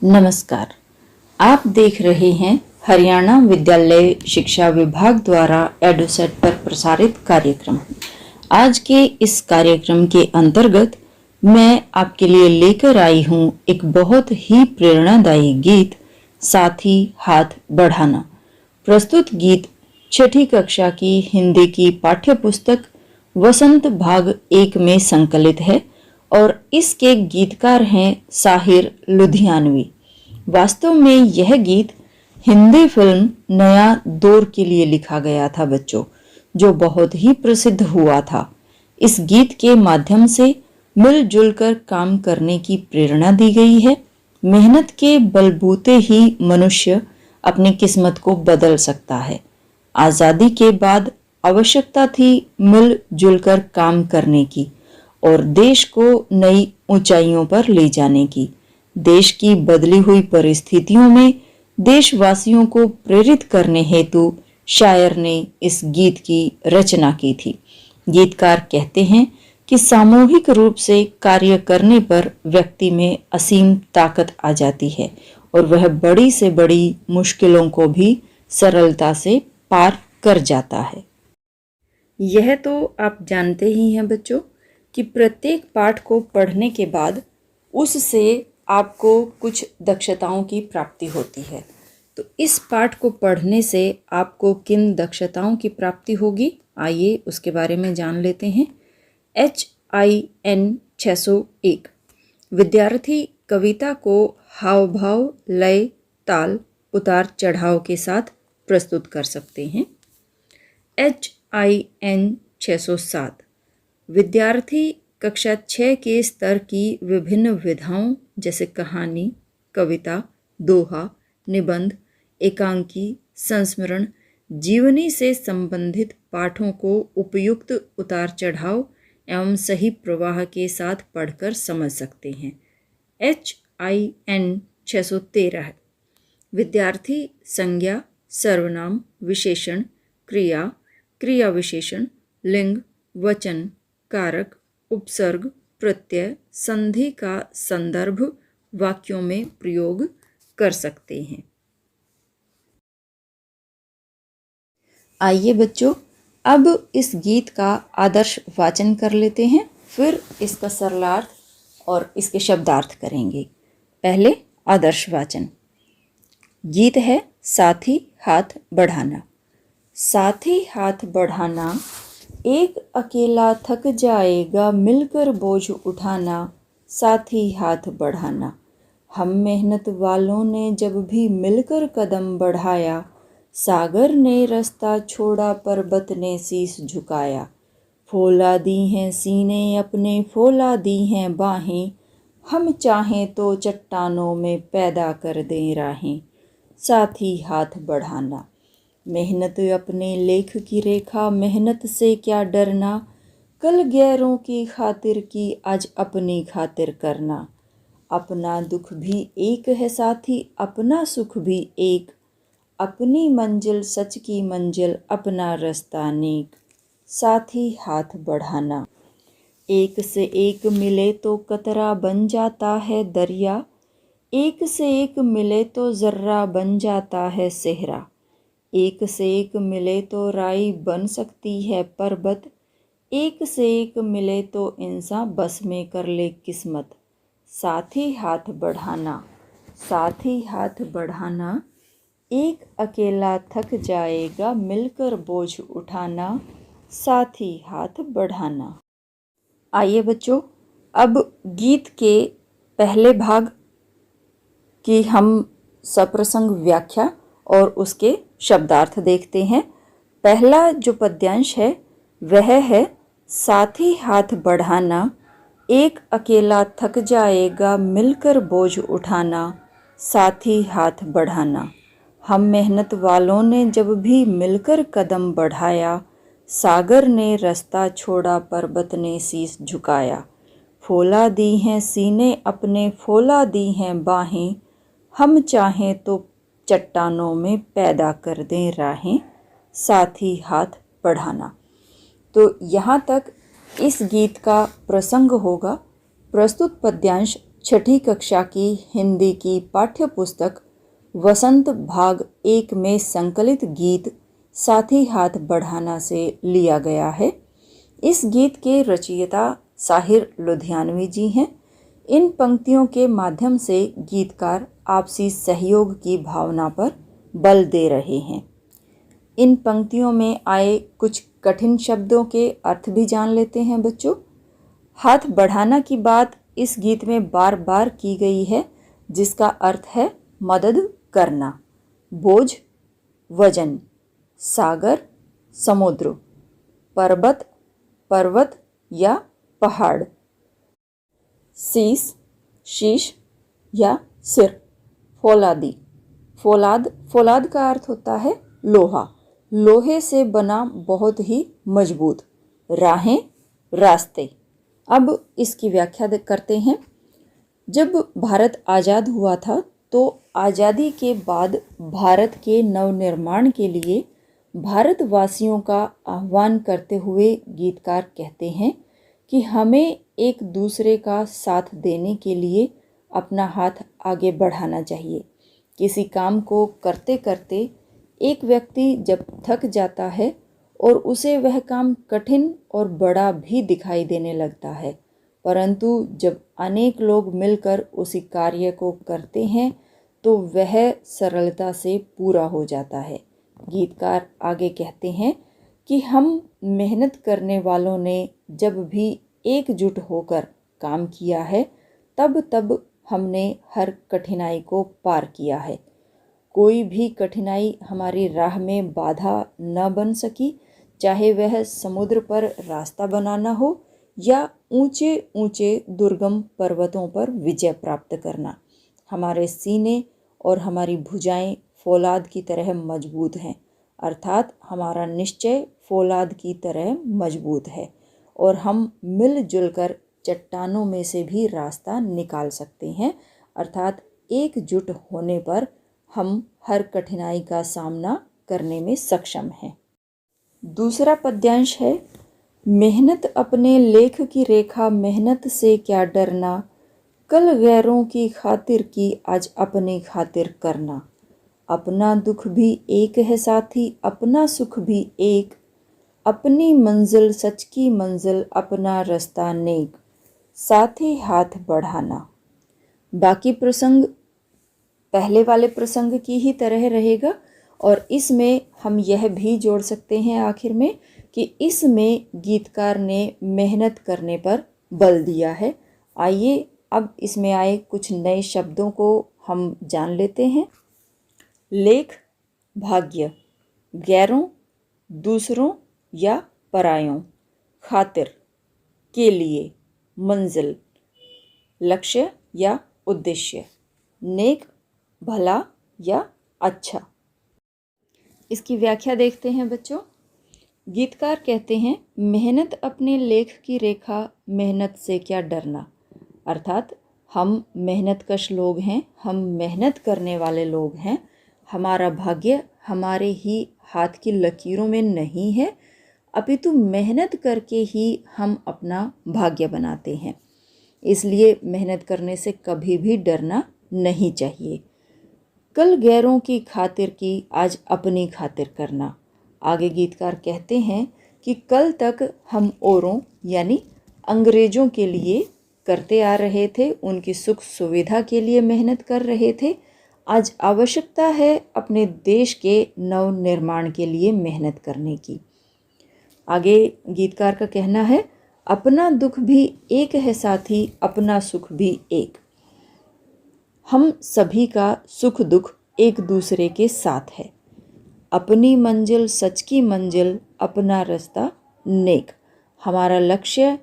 नमस्कार। आप देख रहे हैं हरियाणा विद्यालय शिक्षा विभाग द्वारा एडुसेट पर प्रसारित कार्यक्रम। आज के इस कार्यक्रम के अंतर्गत मैं आपके लिए लेकर आई हूं एक बहुत ही प्रेरणादायी गीत, साथी हाथ बढ़ाना। प्रस्तुत गीत छठी कक्षा की हिंदी की पाठ्य पुस्तक वसंत भाग 1 में संकलित है और इसके गीतकार हैं साहिर लुधियानवी। वास्तव में यह गीत हिंदी फिल्म नया दौर के लिए लिखा गया था बच्चों, जो बहुत ही प्रसिद्ध हुआ था। इस गीत के माध्यम से मिलजुल कर काम करने की प्रेरणा दी गई है। मेहनत के बलबूते ही मनुष्य अपनी किस्मत को बदल सकता है। आज़ादी के बाद आवश्यकता थी मिलजुल कर काम करने की और देश को नई ऊंचाइयों पर ले जाने की। देश की बदली हुई परिस्थितियों में देशवासियों को प्रेरित करने हेतु शायर ने इस गीत की रचना की थी। गीतकार कहते हैं कि सामूहिक रूप से कार्य करने पर व्यक्ति में असीम ताकत आ जाती है और वह बड़ी से बड़ी मुश्किलों को भी सरलता से पार कर जाता है। यह तो आप जानते ही हैं बच्चों कि प्रत्येक पाठ को पढ़ने के बाद उससे आपको कुछ दक्षताओं की प्राप्ति होती है। तो इस पाठ को पढ़ने से आपको किन दक्षताओं की प्राप्ति होगी, आइए उसके बारे में जान लेते हैं। HIN 601 विद्यार्थी कविता को हाव भाव, लय, ताल, उतार चढ़ाव के साथ प्रस्तुत कर सकते हैं। HIN 607 विद्यार्थी कक्षा 6 के स्तर की विभिन्न विधाओं जैसे कहानी, कविता, दोहा, निबंध, एकांकी, संस्मरण, जीवनी से संबंधित पाठों को उपयुक्त उतार चढ़ाव एवं सही प्रवाह के साथ पढ़कर समझ सकते हैं। HIN 613 विद्यार्थी संज्ञा, सर्वनाम, विशेषण, क्रिया, क्रिया विशेषण, लिंग, वचन, कारक, उपसर्ग, प्रत्यय, संधि का संदर्भ वाक्यों में प्रयोग कर सकते हैं। आइए बच्चों, अब इस गीत का आदर्श वाचन कर लेते हैं, फिर इसका सरलार्थ और इसके शब्दार्थ करेंगे। पहले आदर्श वाचन। गीत है साथी हाथ बढ़ाना। साथी हाथ बढ़ाना, एक अकेला थक जाएगा मिलकर बोझ उठाना। साथी हाथ बढ़ाना, हम मेहनत वालों ने जब भी मिलकर कदम बढ़ाया। सागर ने रास्ता छोड़ा, पर्वत ने शीश झुकाया। फौला दी हैं सीने अपने, फौला दी हैं बाहें। हम चाहें तो चट्टानों में पैदा कर दें राहें। साथी हाथ बढ़ाना, मेहनत अपने लेख की रेखा, मेहनत से क्या डरना। कल गैरों की खातिर की, आज अपनी खातिर करना। अपना दुख भी एक है साथी, अपना सुख भी एक। अपनी मंजिल सच की मंजिल, अपना रास्ता नेक। साथी हाथ बढ़ाना, एक से एक मिले तो कतरा बन जाता है दरिया। एक से एक मिले तो जर्रा बन जाता है सेहरा। एक से एक मिले तो राई बन सकती है पर्वत। एक से एक मिले तो इंसान बस में कर ले किस्मत। साथी हाथ बढ़ाना, साथी हाथ बढ़ाना, एक अकेला थक जाएगा मिलकर बोझ उठाना। साथी हाथ बढ़ाना। आइए बच्चों, अब गीत के पहले भाग की हम सप्रसंग व्याख्या और उसके शब्दार्थ देखते हैं। पहला जो पद्यांश है वह है साथी हाथ बढ़ाना, एक अकेला थक जाएगा मिलकर बोझ उठाना। साथी हाथ बढ़ाना, हम मेहनत वालों ने जब भी मिलकर कदम बढ़ाया। सागर ने रास्ता छोड़ा, पर्वत ने शीश झुकाया। फौला दी हैं सीने अपने, फौला दी हैं बाहें। हम चाहें तो चट्टानों में पैदा कर दें राहें। साथी हाथ बढ़ाना। तो यहाँ तक इस गीत का प्रसंग होगा। प्रस्तुत पद्यांश छठी कक्षा की हिंदी की पाठ्य पुस्तक वसंत भाग 1 में संकलित गीत साथी हाथ बढ़ाना से लिया गया है। इस गीत के रचयिता साहिर लुधियानवी जी हैं। इन पंक्तियों के माध्यम से गीतकार आपसी सहयोग की भावना पर बल दे रहे हैं। इन पंक्तियों में आए कुछ कठिन शब्दों के अर्थ भी जान लेते हैं बच्चों। हाथ बढ़ाना की बात इस गीत में बार बार की गई है, जिसका अर्थ है मदद करना। बोझ, वजन, सागर, समुद्र, पर्वत, पर्वत या पहाड़, शीश, शीश या सिर, फौलादी। फौलाद का अर्थ होता है लोहा, लोहे से बना बहुत ही मजबूत। राहें, रास्ते। अब इसकी व्याख्या करते हैं। जब भारत आज़ाद हुआ था तो आज़ादी के बाद भारत के नवनिर्माण के लिए भारतवासियों का आह्वान करते हुए गीतकार कहते हैं कि हमें एक दूसरे का साथ देने के लिए अपना हाथ आगे बढ़ाना चाहिए। किसी काम को करते करते एक व्यक्ति जब थक जाता है और उसे वह काम कठिन और बड़ा भी दिखाई देने लगता है, परंतु जब अनेक लोग मिलकर उसी कार्य को करते हैं तो वह सरलता से पूरा हो जाता है। गीतकार आगे कहते हैं कि हम मेहनत करने वालों ने जब भी एकजुट होकर काम किया है तब हमने हर कठिनाई को पार किया है। कोई भी कठिनाई हमारी राह में बाधा न बन सकी, चाहे वह समुद्र पर रास्ता बनाना हो या ऊंचे ऊंचे दुर्गम पर्वतों पर विजय प्राप्त करना। हमारे सीने और हमारी भुजाएं फौलाद की तरह मजबूत हैं, अर्थात हमारा निश्चय फौलाद की तरह मजबूत है और हम मिलजुल कर चट्टानों में से भी रास्ता निकाल सकते हैं, अर्थात एकजुट होने पर हम हर कठिनाई का सामना करने में सक्षम हैं। दूसरा पद्यांश है, मेहनत अपने लेख की रेखा, मेहनत से क्या डरना, कल गैरों की खातिर की आज अपनी खातिर करना। अपना दुख भी एक है साथी, अपना सुख भी एक, अपनी मंजिल सच की मंजिल, अपना रास्ता नेक, साथी हाथ बढ़ाना। बाकी प्रसंग पहले वाले प्रसंग की ही तरह रहेगा और इसमें हम यह भी जोड़ सकते हैं आखिर में कि इसमें गीतकार ने मेहनत करने पर बल दिया है। आइए अब इसमें आए कुछ नए शब्दों को हम जान लेते हैं। लेख, भाग्य, गैरों, दूसरों या परायों, खातिर, के लिए, मंजिल, लक्ष्य या उद्देश्य, नेक, भला या अच्छा। इसकी व्याख्या देखते हैं बच्चों। गीतकार कहते हैं, मेहनत अपने लेख की रेखा, मेहनत से क्या डरना, अर्थात हम मेहनतकश लोग हैं, हम मेहनत करने वाले लोग हैं। हमारा भाग्य हमारे ही हाथ की लकीरों में नहीं है, अपितु मेहनत करके ही हम अपना भाग्य बनाते हैं। इसलिए मेहनत करने से कभी भी डरना नहीं चाहिए। कल गैरों की खातिर की आज अपनी खातिर करना। आगे गीतकार कहते हैं कि कल तक हम औरों यानी अंग्रेज़ों के लिए करते आ रहे थे, उनकी सुख सुविधा के लिए मेहनत कर रहे थे। आज आवश्यकता है अपने देश के नव निर्माण के लिए मेहनत करने की। आगे गीतकार का कहना है, अपना दुख भी एक है साथी, अपना सुख भी एक। हम सभी का सुख दुख एक दूसरे के साथ है। अपनी मंजिल सच की मंजिल, अपना रास्ता नेक। हमारा लक्ष्य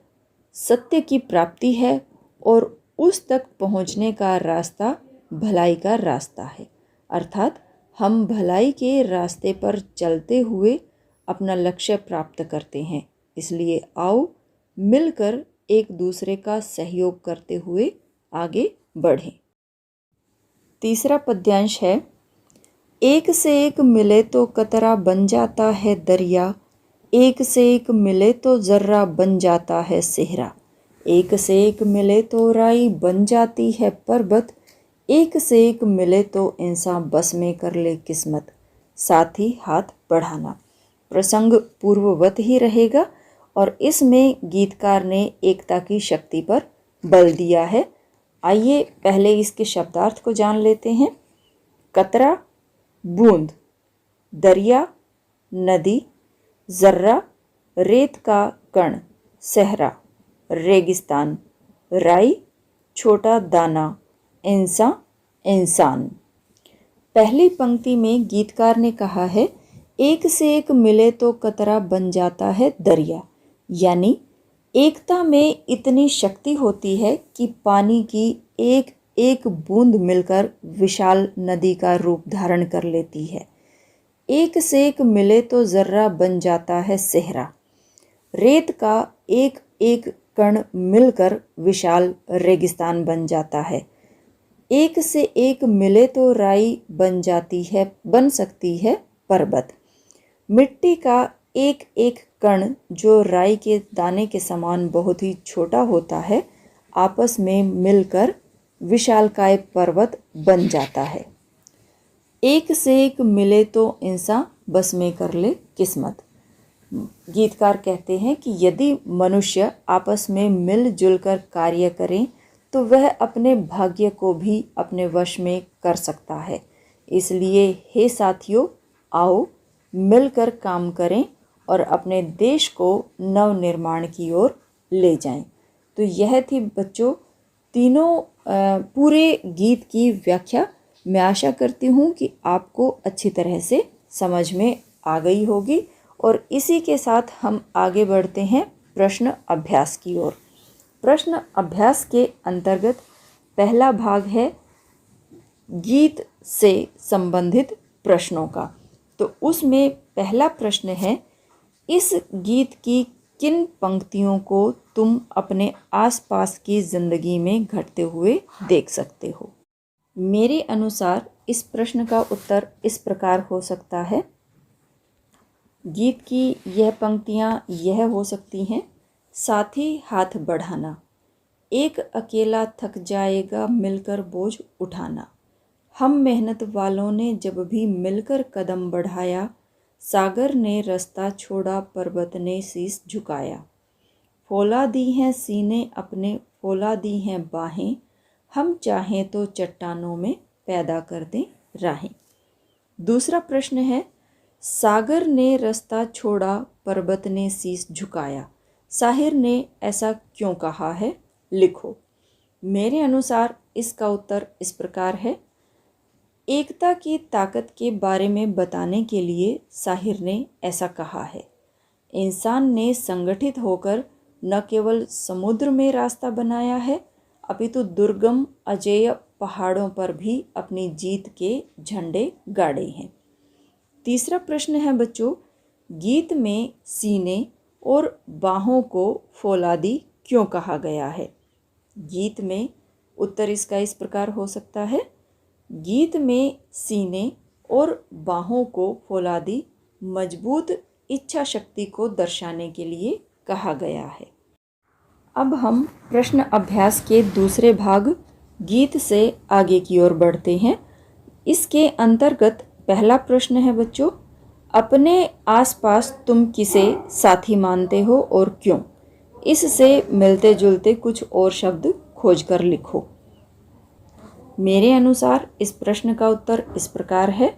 सत्य की प्राप्ति है और उस तक पहुंचने का रास्ता भलाई का रास्ता है, अर्थात हम भलाई के रास्ते पर चलते हुए अपना लक्ष्य प्राप्त करते हैं। इसलिए आओ मिलकर एक दूसरे का सहयोग करते हुए आगे बढ़ें। तीसरा पद्यांश है, एक से एक मिले तो कतरा बन जाता है दरिया, एक से एक मिले तो जर्रा बन जाता है सेहरा। एक से एक मिले तो राई बन जाती है पर्वत, एक से एक मिले तो इंसान बस में कर ले किस्मत, साथ ही हाथ बढ़ाना। प्रसंग पूर्ववत ही रहेगा और इसमें गीतकार ने एकता की शक्ति पर बल दिया है। आइए पहले इसके शब्दार्थ को जान लेते हैं। कतरा बूंद, दरिया नदी, जर्रा रेत का कण, सहरा रेगिस्तान, राई छोटा दाना, इंसान। पहली पंक्ति में गीतकार ने कहा है एक से एक मिले तो कतरा बन जाता है दरिया, यानी एकता में इतनी शक्ति होती है कि पानी की एक एक बूंद मिलकर विशाल नदी का रूप धारण कर लेती है। एक से एक मिले तो जर्रा बन जाता है सेहरा, रेत का एक एक कण मिलकर विशाल रेगिस्तान बन जाता है। एक से एक मिले तो राई बन सकती है पर्वत। मिट्टी का एक एक कण जो राई के दाने के समान बहुत ही छोटा होता है, आपस में मिलकर विशालकाय पर्वत बन जाता है। एक से एक मिले तो इंसान बस में कर ले किस्मत। गीतकार कहते हैं कि यदि मनुष्य आपस में मिलजुल कर कार्य करें तो वह अपने भाग्य को भी अपने वश में कर सकता है। इसलिए हे साथियों, आओ मिलकर काम करें और अपने देश को नवनिर्माण की ओर ले जाएं। तो यह थी बच्चों तीनों पूरे गीत की व्याख्या। मैं आशा करती हूँ कि आपको अच्छी तरह से समझ में आ गई होगी और इसी के साथ हम आगे बढ़ते हैं प्रश्न अभ्यास की ओर। प्रश्न अभ्यास के अंतर्गत पहला भाग है गीत से संबंधित प्रश्नों का। तो उसमें पहला प्रश्न है, इस गीत की किन पंक्तियों को तुम अपने आसपास की जिंदगी में घटते हुए देख सकते हो? मेरे अनुसार इस प्रश्न का उत्तर इस प्रकार हो सकता है। गीत की यह पंक्तियाँ यह हो सकती हैं, साथी हाथ बढ़ाना, एक अकेला थक जाएगा मिलकर बोझ उठाना, हम मेहनत वालों ने जब भी मिलकर कदम बढ़ाया, सागर ने रास्ता छोड़ा पर्वत ने शीश झुकाया, फौला दी हैं सीने अपने फौला दी हैं बाहें, हम चाहें तो चट्टानों में पैदा कर दें राहें। दूसरा प्रश्न है, सागर ने रास्ता छोड़ा पर्वत ने शीश झुकाया, साहिर ने ऐसा क्यों कहा है, लिखो। मेरे अनुसार इसका उत्तर इस प्रकार है। एकता की ताकत के बारे में बताने के लिए साहिर ने ऐसा कहा है। इंसान ने संगठित होकर न केवल समुद्र में रास्ता बनाया है, अपितु दुर्गम अजेय पहाड़ों पर भी अपनी जीत के झंडे गाड़े हैं। तीसरा प्रश्न है बच्चों, गीत में सीने और बाहों को फौलादी क्यों कहा गया है? गीत में उत्तर इसका इस प्रकार हो सकता है। गीत में सीने और बाहों को फौलादी मजबूत इच्छा शक्ति को दर्शाने के लिए कहा गया है। अब हम प्रश्न अभ्यास के दूसरे भाग गीत से आगे की ओर बढ़ते हैं। इसके अंतर्गत पहला प्रश्न है बच्चों, अपने आसपास तुम किसे साथी मानते हो और क्यों? इससे मिलते जुलते कुछ और शब्द खोजकर लिखो। मेरे अनुसार इस प्रश्न का उत्तर इस प्रकार है।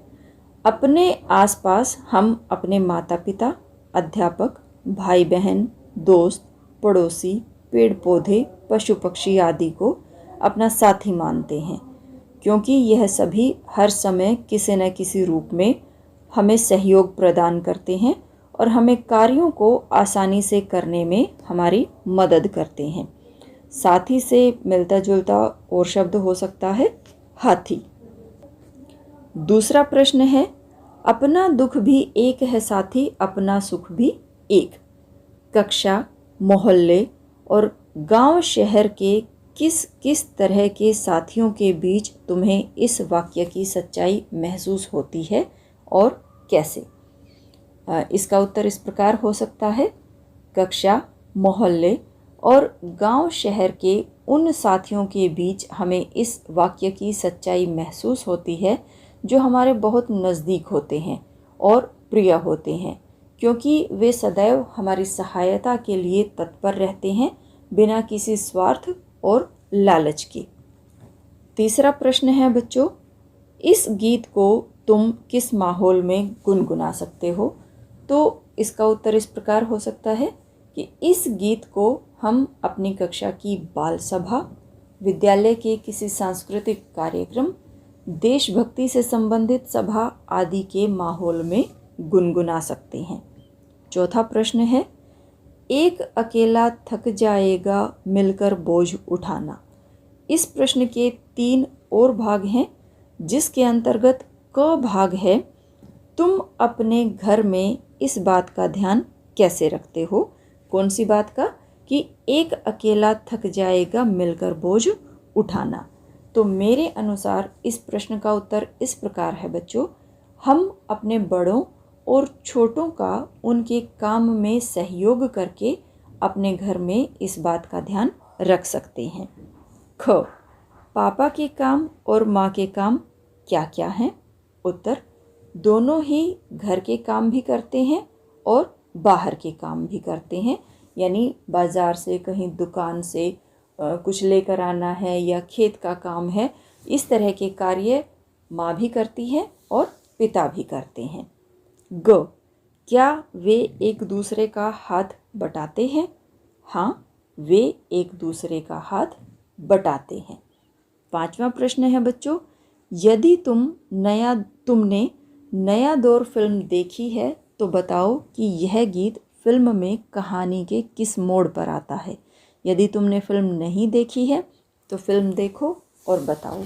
अपने आसपास हम अपने माता पिता, अध्यापक, भाई बहन, दोस्त, पड़ोसी, पेड़ पौधे, पशु पक्षी आदि को अपना साथी मानते हैं, क्योंकि यह सभी हर समय किसी न किसी रूप में हमें सहयोग प्रदान करते हैं और हमें कार्यों को आसानी से करने में हमारी मदद करते हैं। साथी से मिलता जुलता और शब्द हो सकता है हाथी। दूसरा प्रश्न है, अपना दुख भी एक है साथी, अपना सुख भी एक। कक्षा, मोहल्ले और गांव शहर के किस किस तरह के साथियों के बीच तुम्हें इस वाक्य की सच्चाई महसूस होती है और कैसे? इसका उत्तर इस प्रकार हो सकता है। कक्षा, मोहल्ले और गांव शहर के उन साथियों के बीच हमें इस वाक्य की सच्चाई महसूस होती है जो हमारे बहुत नज़दीक होते हैं और प्रिय होते हैं, क्योंकि वे सदैव हमारी सहायता के लिए तत्पर रहते हैं, बिना किसी स्वार्थ और लालच के। तीसरा प्रश्न है बच्चों, इस गीत को तुम किस माहौल में गुनगुना सकते हो? तो इसका उत्तर इस प्रकार हो सकता है कि इस गीत को हम अपनी कक्षा की बाल सभा, विद्यालय के किसी सांस्कृतिक कार्यक्रम, देशभक्ति से संबंधित सभा आदि के माहौल में गुनगुना सकते हैं। चौथा प्रश्न है, एक अकेला थक जाएगा मिलकर बोझ उठाना। इस प्रश्न के 3 और भाग हैं, जिसके अंतर्गत क भाग है, तुम अपने घर में इस बात का ध्यान कैसे रखते हो? कौन सी बात का? कि एक अकेला थक जाएगा मिलकर बोझ उठाना। तो मेरे अनुसार इस प्रश्न का उत्तर इस प्रकार है बच्चों, हम अपने बड़ों और छोटों का उनके काम में सहयोग करके अपने घर में इस बात का ध्यान रख सकते हैं। ख, पापा के काम और माँ के काम क्या क्या हैं? उत्तर, दोनों ही घर के काम भी करते हैं और बाहर के काम भी करते हैं, यानी बाज़ार से, कहीं दुकान से कुछ लेकर आना है या खेत का काम है, इस तरह के कार्य माँ भी करती है और पिता भी करते हैं। ग, क्या वे एक दूसरे का हाथ बटाते हैं? हाँ, वे एक दूसरे का हाथ बटाते हैं। 5वां प्रश्न है बच्चों, यदि तुमने नया दौर फिल्म देखी है तो बताओ कि यह गीत फिल्म में कहानी के किस मोड़ पर आता है। यदि तुमने फिल्म नहीं देखी है तो फिल्म देखो और बताओ।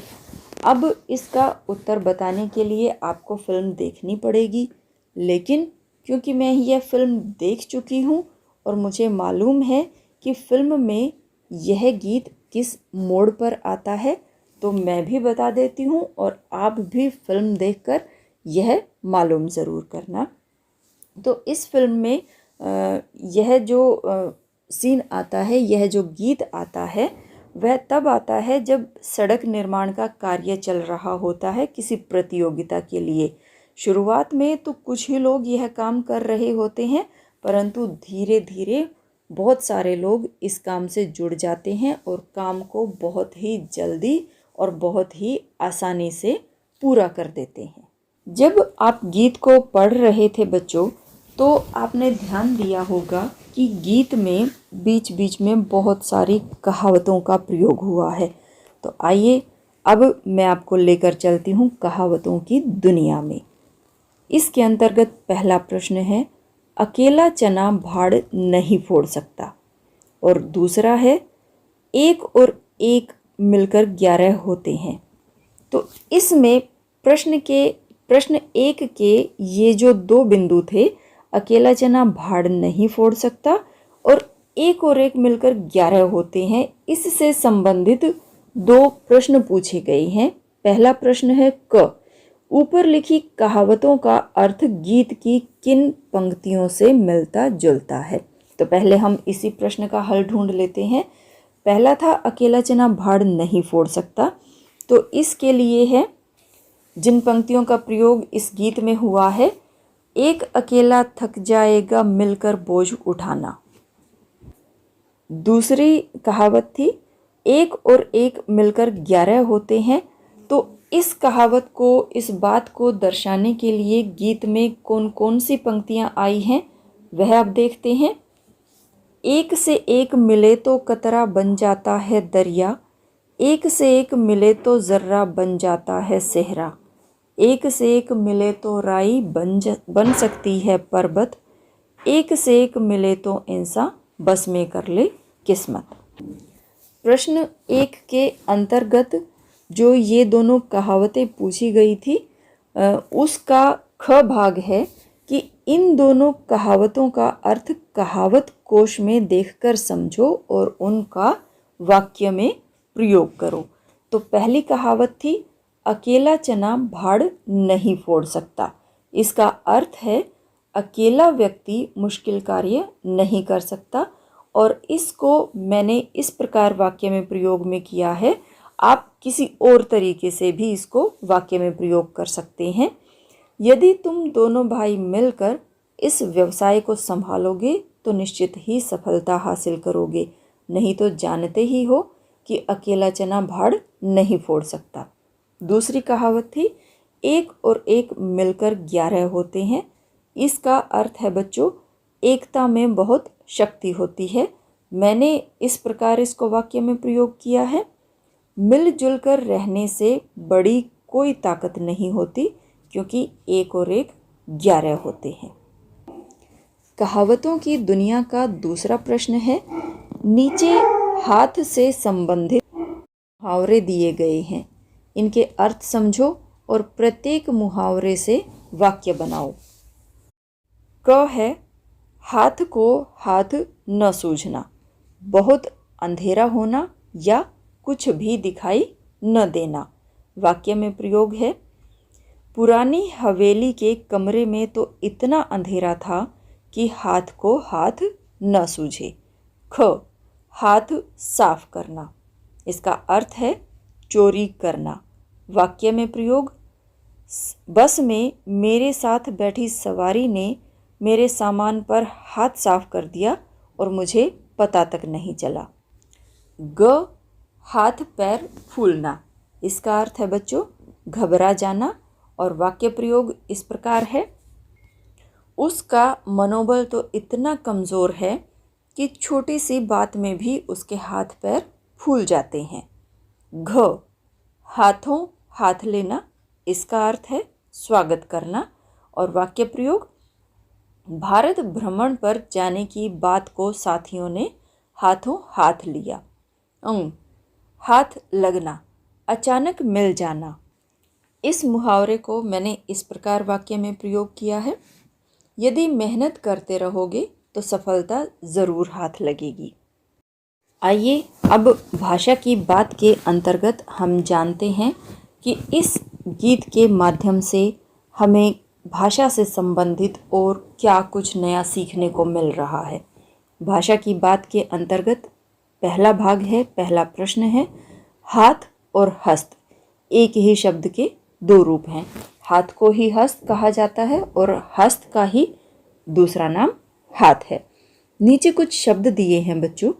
अब इसका उत्तर बताने के लिए आपको फिल्म देखनी पड़ेगी, लेकिन क्योंकि मैं यह फिल्म देख चुकी हूँ और मुझे मालूम है कि फिल्म में यह गीत किस मोड़ पर आता है, तो मैं भी बता देती हूँ और आप भी फिल्म देखकर यह मालूम ज़रूर करना। तो इस फिल्म में यह जो सीन आता है, यह जो गीत आता है, वह तब आता है जब सड़क निर्माण का कार्य चल रहा होता है किसी प्रतियोगिता के लिए। शुरुआत में तो कुछ ही लोग यह काम कर रहे होते हैं, परंतु धीरे धीरे बहुत सारे लोग इस काम से जुड़ जाते हैं और काम को बहुत ही जल्दी और बहुत ही आसानी से पूरा कर देते हैं। जब आप गीत को पढ़ रहे थे बच्चों, तो आपने ध्यान दिया होगा कि गीत में बीच बीच में बहुत सारी कहावतों का प्रयोग हुआ है। तो आइए अब मैं आपको लेकर चलती हूँ कहावतों की दुनिया में। इसके अंतर्गत पहला प्रश्न है, अकेला चना भाड़ नहीं फोड़ सकता। और दूसरा है, एक और एक मिलकर 11 होते हैं। तो इसमें प्रश्न 1 के ये जो 2 बिंदु थे, अकेला चना भाड़ नहीं फोड़ सकता और एक मिलकर 11 होते हैं, इससे संबंधित 2 प्रश्न पूछे गए हैं। पहला प्रश्न है क, ऊपर लिखी कहावतों का अर्थ गीत की किन पंक्तियों से मिलता जुलता है? तो पहले हम इसी प्रश्न का हल ढूंढ लेते हैं। पहला था अकेला चना भाड़ नहीं फोड़ सकता, तो इसके लिए है जिन पंक्तियों का प्रयोग इस गीत में हुआ है, एक अकेला थक जाएगा मिलकर बोझ उठाना। दूसरी कहावत थी, एक और एक मिलकर 11 होते हैं। तो इस कहावत को, इस बात को दर्शाने के लिए गीत में कौन कौन सी पंक्तियां आई हैं वह आप देखते हैं। एक से एक मिले तो कतरा बन जाता है दरिया, एक से एक मिले तो जर्रा बन जाता है सेहरा, एक से एक मिले तो राई बन सकती है पर्वत, एक से एक मिले तो इंसान बस में कर ले किस्मत। प्रश्न 1 के अंतर्गत जो ये दोनों कहावतें पूछी गई थी, उसका ख भाग है कि इन दोनों कहावतों का अर्थ कहावत कोश में देखकर समझो और उनका वाक्य में प्रयोग करो। तो पहली कहावत थी, अकेला चना भाड़ नहीं फोड़ सकता। इसका अर्थ है अकेला व्यक्ति मुश्किल कार्य नहीं कर सकता और इसको मैंने इस प्रकार वाक्य में प्रयोग में किया है। आप किसी और तरीके से भी इसको वाक्य में प्रयोग कर सकते हैं। यदि तुम दोनों भाई मिलकर इस व्यवसाय को संभालोगे तो निश्चित ही सफलता हासिल करोगे, नहीं तो जानते ही हो कि अकेला चना भाड़ नहीं फोड़ सकता। दूसरी कहावत थी, एक और एक मिलकर 11 होते हैं। इसका अर्थ है बच्चों, एकता में बहुत शक्ति होती है। मैंने इस प्रकार इसको वाक्य में प्रयोग किया है, मिलजुल कर रहने से बड़ी कोई ताकत नहीं होती, क्योंकि एक और एक 11 होते हैं। कहावतों की दुनिया का दूसरा प्रश्न है, नीचे हाथ से संबंधित मुहावरे दिए गए हैं, इनके अर्थ समझो और प्रत्येक मुहावरे से वाक्य बनाओ। क है, हाथ को हाथ न सूझना, बहुत अंधेरा होना या कुछ भी दिखाई न देना। वाक्य में प्रयोग है, पुरानी हवेली के कमरे में तो इतना अंधेरा था कि हाथ को हाथ न सूझे। ख, हाथ साफ करना, इसका अर्थ है चोरी करना। वाक्य में प्रयोग, बस में मेरे साथ बैठी सवारी ने मेरे सामान पर हाथ साफ कर दिया और मुझे पता तक नहीं चला। ग, हाथ पैर फूलना, इसका अर्थ है बच्चों घबरा जाना। और वाक्य प्रयोग इस प्रकार है, उसका मनोबल तो इतना कमज़ोर है कि छोटी सी बात में भी उसके हाथ पैर फूल जाते हैं। घ, हाथों हाथ लेना, इसका अर्थ है स्वागत करना। और वाक्य प्रयोग, भारत भ्रमण पर जाने की बात को साथियों ने हाथों हाथ लिया। हाथ लगना, अचानक मिल जाना। इस मुहावरे को मैंने इस प्रकार वाक्य में प्रयोग किया है, यदि मेहनत करते रहोगे तो सफलता ज़रूर हाथ लगेगी। आइए अब भाषा की बात के अंतर्गत हम जानते हैं कि इस गीत के माध्यम से हमें भाषा से संबंधित और क्या कुछ नया सीखने को मिल रहा है। भाषा की बात के अंतर्गत पहला भाग है, पहला प्रश्न है, हाथ और हस्त एक ही शब्द के दो रूप हैं। हाथ को ही हस्त कहा जाता है और हस्त का ही दूसरा नाम हाथ है। नीचे कुछ शब्द दिए हैं बच्चों,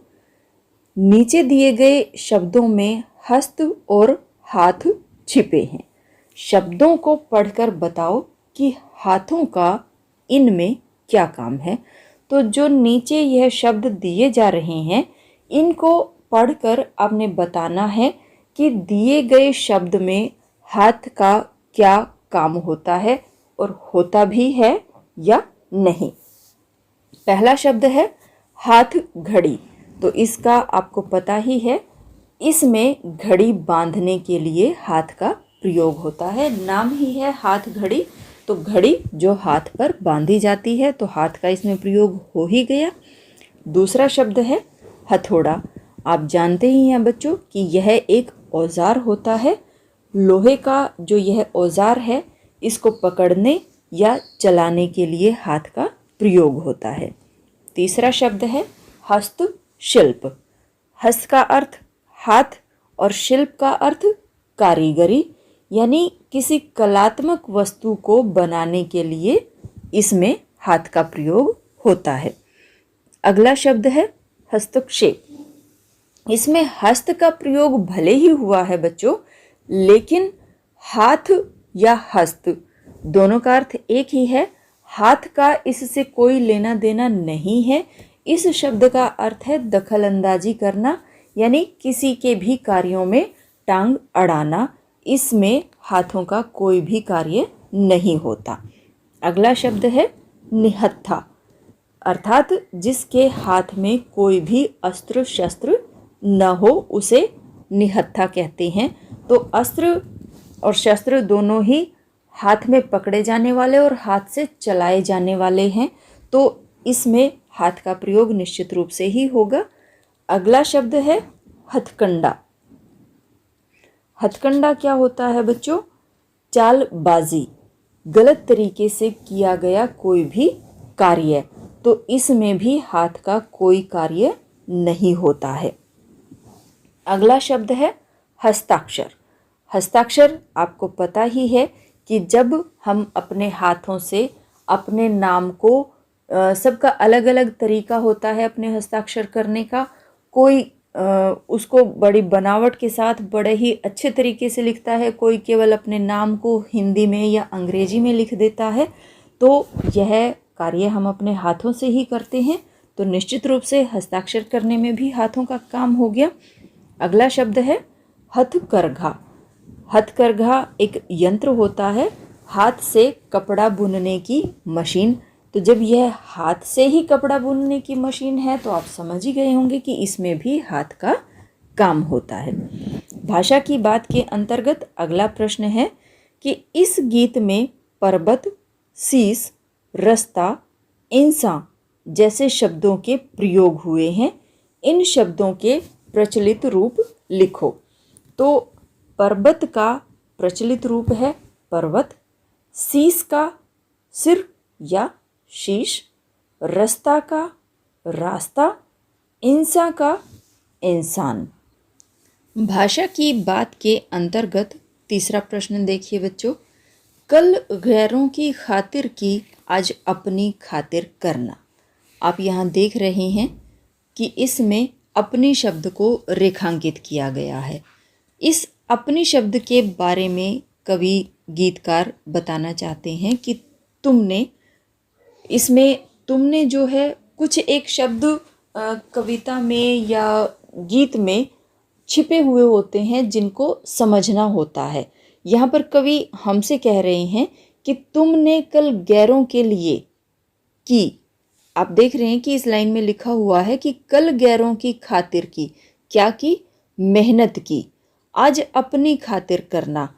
नीचे दिए गए शब्दों में हस्त और हाथ छिपे हैं। शब्दों को पढ़कर बताओ कि हाथों का इनमें क्या काम है। तो जो नीचे यह शब्द दिए जा रहे हैं, इनको पढ़कर आपने बताना है कि दिए गए शब्द में हाथ का क्या काम होता है और होता भी है या नहीं। पहला शब्द है हाथ घड़ी, तो इसका आपको पता ही है, इसमें घड़ी बांधने के लिए हाथ का प्रयोग होता है। नाम ही है हाथ घड़ी, तो घड़ी जो हाथ पर बांधी जाती है तो हाथ का इसमें प्रयोग हो ही गया। दूसरा शब्द है हथौड़ा। आप जानते ही हैं बच्चों कि यह एक औजार होता है। लोहे का जो यह औजार है, इसको पकड़ने या चलाने के लिए हाथ का प्रयोग होता है। तीसरा शब्द है हस्तशिल्प। हस्त का अर्थ हाथ और शिल्प का अर्थ कारीगरी, यानी किसी कलात्मक वस्तु को बनाने के लिए इसमें हाथ का प्रयोग होता है। अगला शब्द है हस्तक्षेप। इसमें हस्त का प्रयोग भले ही हुआ है बच्चों, लेकिन हाथ या हस्त दोनों का अर्थ एक ही है। हाथ का इससे कोई लेना देना नहीं है। इस शब्द का अर्थ है दखल अंदाजी करना, यानी किसी के भी कार्यों में टांग अड़ाना। इसमें हाथों का कोई भी कार्य नहीं होता। अगला शब्द है निहत्था, अर्थात जिसके हाथ में कोई भी अस्त्र शस्त्र न हो उसे निहत्था कहते हैं। तो अस्त्र और शस्त्र दोनों ही हाथ में पकड़े जाने वाले और हाथ से चलाए जाने वाले हैं, तो इसमें हाथ का प्रयोग निश्चित रूप से ही होगा। अगला शब्द है हथकंडा। हथकंडा क्या होता है बच्चों? चालबाजी, गलत तरीके से किया गया कोई भी कार्य, तो इसमें भी हाथ का कोई कार्य नहीं होता है। अगला शब्द है हस्ताक्षर। हस्ताक्षर आपको पता ही है कि जब हम अपने हाथों से अपने नाम को सबका अलग अलग तरीका होता है अपने हस्ताक्षर करने का। कोई उसको बड़ी बनावट के साथ बड़े ही अच्छे तरीके से लिखता है, कोई केवल अपने नाम को हिंदी में या अंग्रेजी में लिख देता है। तो यह कार्य हम अपने हाथों से ही करते हैं, तो निश्चित रूप से हस्ताक्षर करने में भी हाथों का काम हो गया। अगला शब्द है हथकरघा। हथकरघा एक यंत्र होता है, हाथ से कपड़ा बुनने की मशीन। तो जब यह हाथ से ही कपड़ा बुनने की मशीन है तो आप समझ ही गए होंगे कि इसमें भी हाथ का काम होता है। भाषा की बात के अंतर्गत अगला प्रश्न है कि इस गीत में पर्वत, शीश, रास्ता, इंसान जैसे शब्दों के प्रयोग हुए हैं। इन शब्दों के प्रचलित रूप लिखो। तो पर्वत का प्रचलित रूप है पर्वत, शीश का सिर या शीश, रास्ता का रास्ता, इंसान का इंसान। भाषा की बात के अंतर्गत तीसरा प्रश्न देखिए बच्चों, कल गैरों की खातिर की, आज अपनी खातिर करना। आप यहाँ देख रहे हैं कि इसमें अपनी शब्द को रेखांकित किया गया है। इस अपनी शब्द के बारे में कवि गीतकार बताना चाहते हैं कि तुमने जो है कुछ एक शब्द कविता में या गीत में छिपे हुए होते हैं जिनको समझना होता है। यहाँ पर कवि हमसे कह रहे हैं कि तुमने कल गैरों के लिए की। आप देख रहे हैं कि इस लाइन में लिखा हुआ है कि कल गैरों की खातिर की, क्या की? मेहनत की। आज अपनी खातिर करना।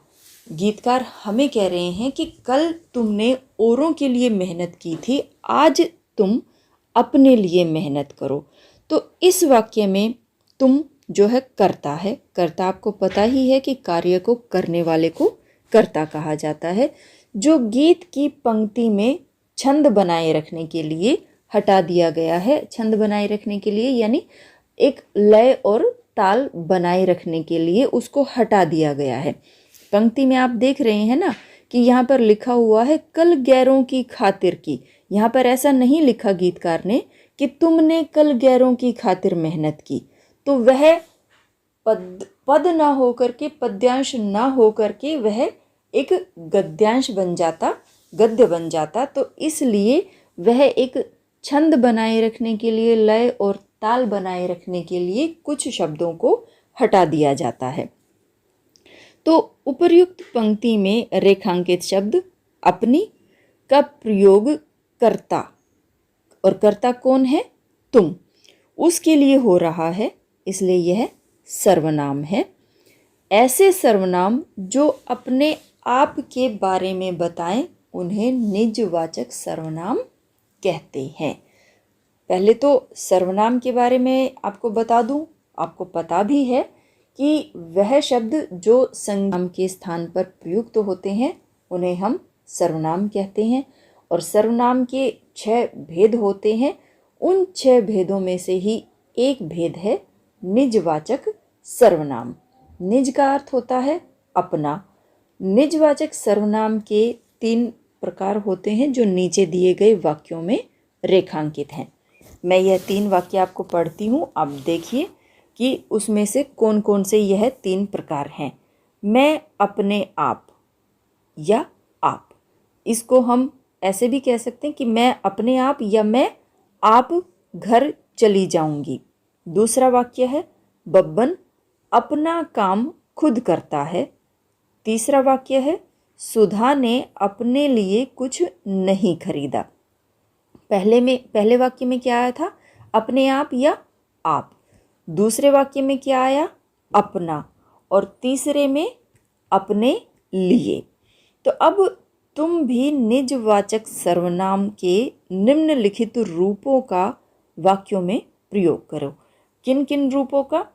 गीतकार हमें कह रहे हैं कि कल तुमने औरों के लिए मेहनत की थी, आज तुम अपने लिए मेहनत करो। तो इस वाक्य में तुम जो है कर्ता है। कर्ता आपको पता ही है कि कार्य को करने वाले को कर्ता कहा जाता है। जो गीत की पंक्ति में छंद बनाए रखने के लिए हटा दिया गया है। छंद बनाए रखने के लिए यानी एक लय और ताल बनाए रखने के लिए उसको हटा दिया गया है। पंक्ति में आप देख रहे हैं ना कि यहाँ पर लिखा हुआ है कल गैरों की खातिर की। यहाँ पर ऐसा नहीं लिखा गीतकार ने कि तुमने कल गैरों की खातिर मेहनत की, तो वह पद ना होकर के, पद्यांश ना होकर के वह एक गद्यांश बन जाता, गद्य बन जाता। तो इसलिए वह एक छंद बनाए रखने के लिए, लय और ताल बनाए रखने के लिए कुछ शब्दों को हटा दिया जाता है। तो उपर्युक्त पंक्ति में रेखांकित शब्द अपनी का प्रयोग कर्ता, और कर्ता कौन है? तुम, उसके लिए हो रहा है, इसलिए यह सर्वनाम है। ऐसे सर्वनाम जो अपने आप के बारे में बताएं उन्हें निजवाचक सर्वनाम कहते हैं। पहले तो सर्वनाम के बारे में आपको बता दूं, आपको पता भी है कि वह शब्द जो संज्ञा के स्थान पर प्रयुक्त होते हैं उन्हें हम सर्वनाम कहते हैं। और सर्वनाम के 6 भेद होते हैं। उन 6 भेदों में से ही एक भेद है निजवाचक सर्वनाम। निज का अर्थ होता है अपना। निजवाचक सर्वनाम के 3 प्रकार होते हैं जो नीचे दिए गए वाक्यों में रेखांकित हैं। मैं यह 3 वाक्य आपको पढ़ती हूँ, आप देखिए कि उसमें से कौन कौन से यह 3 प्रकार हैं। मैं अपने आप या आप, इसको हम ऐसे भी कह सकते हैं कि मैं अपने आप या मैं आप घर चली जाऊंगी। दूसरा वाक्य है बब्बन अपना काम खुद करता है। तीसरा वाक्य है सुधा ने अपने लिए कुछ नहीं खरीदा। पहले वाक्य में क्या आया था? अपने आप या आप। दूसरे वाक्य में क्या आया? अपना। और तीसरे में अपने लिए। तो अब तुम भी निजवाचक सर्वनाम के निम्नलिखित रूपों का वाक्यों में प्रयोग करो। किन किन रूपों का?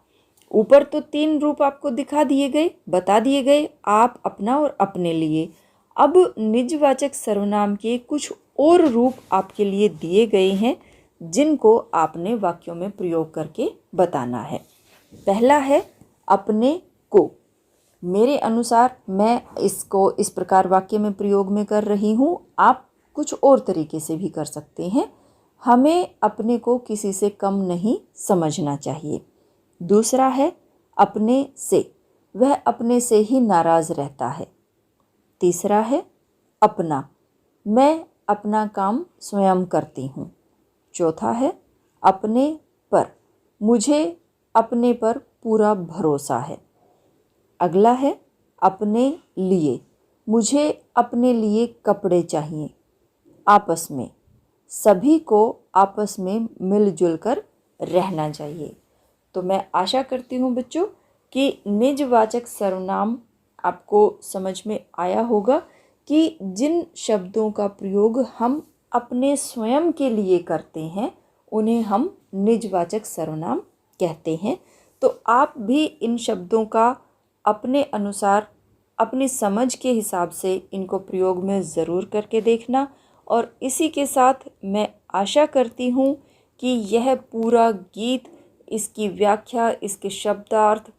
ऊपर तो 3 रूप आपको दिखा दिए गए, बता दिए गए, आप, अपना और अपने लिए। अब निजवाचक सर्वनाम के कुछ और रूप आपके लिए दिए गए हैं जिनको आपने वाक्यों में प्रयोग करके बताना है। पहला है अपने को। मेरे अनुसार मैं इसको इस प्रकार वाक्य में प्रयोग में कर रही हूँ, आप कुछ और तरीके से भी कर सकते हैं। हमें अपने को किसी से कम नहीं समझना चाहिए। दूसरा है अपने से, वह अपने से ही नाराज़ रहता है। तीसरा है अपना, मैं अपना काम स्वयं करती हूँ। चौथा है अपने पर, मुझे अपने पर पूरा भरोसा है। अगला है अपने लिए, मुझे अपने लिए कपड़े चाहिए। आपस में, सभी को आपस में मिलजुल कर रहना चाहिए। तो मैं आशा करती हूँ बच्चों कि निजवाचक सर्वनाम आपको समझ में आया होगा कि जिन शब्दों का प्रयोग हम अपने स्वयं के लिए करते हैं उन्हें हम निजवाचक सर्वनाम कहते हैं। तो आप भी इन शब्दों का अपने अनुसार, अपनी समझ के हिसाब से इनको प्रयोग में ज़रूर करके देखना। और इसी के साथ मैं आशा करती हूँ कि यह पूरा गीत, इसकी व्याख्या, इसके शब्दार्थ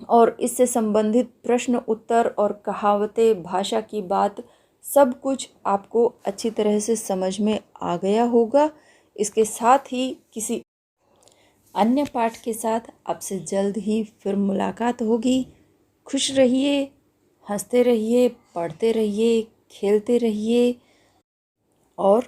और इससे संबंधित प्रश्न उत्तर और कहावतें, भाषा की बात, सब कुछ आपको अच्छी तरह से समझ में आ गया होगा। इसके साथ ही किसी अन्य पाठ के साथ आपसे जल्द ही फिर मुलाकात होगी। खुश रहिए, हंसते रहिए, पढ़ते रहिए, खेलते रहिए और